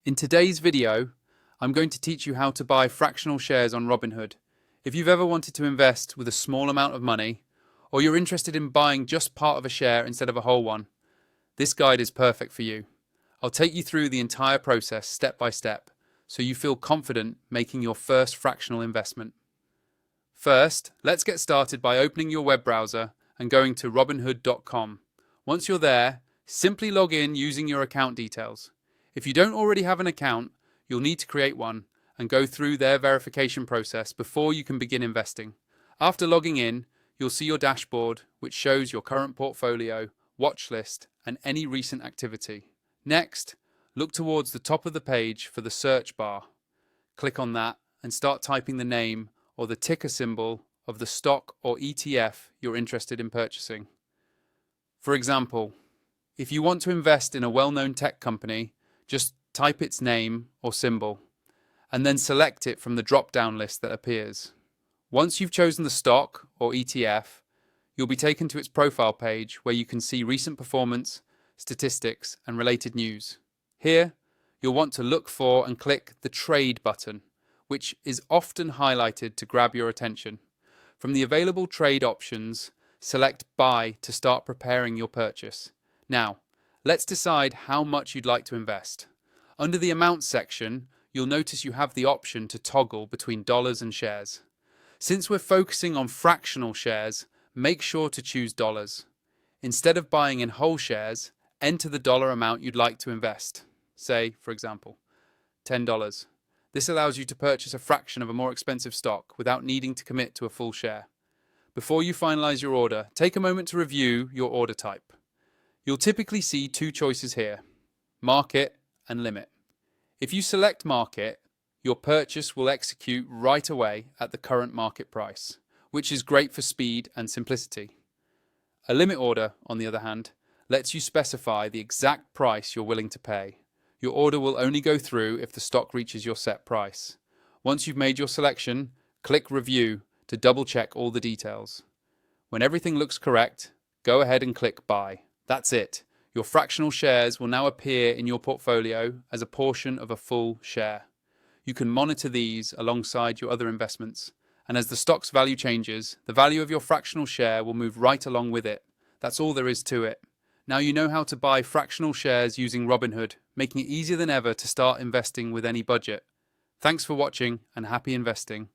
In today's video, I'm going to teach you how to buy fractional shares on Robinhood. If you've ever wanted to invest with a small amount of money, or you're interested in buying just part of a share instead of a whole one, this guide is perfect for you. I'll take you through the entire process step by step, so you feel confident making your first fractional investment. First, let's get started by opening your web browser and going to robinhood.com. Once you're there, simply log in using your account details. If you don't already have an account, you'll need to create one and go through their verification process before you can begin investing. After logging in, you'll see your dashboard, which shows your current portfolio, watch list, and any recent activity. Next, look towards the top of the page for the search bar. Click on that and start typing the name or the ticker symbol of the stock or ETF you're interested in purchasing. For example, if you want to invest in a well-known tech company, just type its name or symbol, and then select it from the drop-down list that appears. Once you've chosen the stock or ETF, you'll be taken to its profile page where you can see recent performance, statistics, and related news. Here, you'll want to look for and click the Trade button, which is often highlighted to grab your attention. From the available trade options, select Buy to start preparing your purchase. Now, let's decide how much you'd like to invest. Under the Amount section, you'll notice you have the option to toggle between dollars and shares. Since we're focusing on fractional shares, make sure to choose dollars. Instead of buying in whole shares, enter the dollar amount you'd like to invest. Say, for example, $10. This allows you to purchase a fraction of a more expensive stock without needing to commit to a full share. Before you finalize your order, take a moment to review your order type. You'll typically see two choices here: market and limit. If you select market, your purchase will execute right away at the current market price, which is great for speed and simplicity. A limit order, on the other hand, lets you specify the exact price you're willing to pay. Your order will only go through if the stock reaches your set price. Once you've made your selection, click Review to double-check all the details. When everything looks correct, go ahead and click Buy. That's it. Your fractional shares will now appear in your portfolio as a portion of a full share. You can monitor these alongside your other investments, and as the stock's value changes, the value of your fractional share will move right along with it. That's all there is to it. Now you know how to buy fractional shares using Robinhood, making it easier than ever to start investing with any budget. Thanks for watching and happy investing.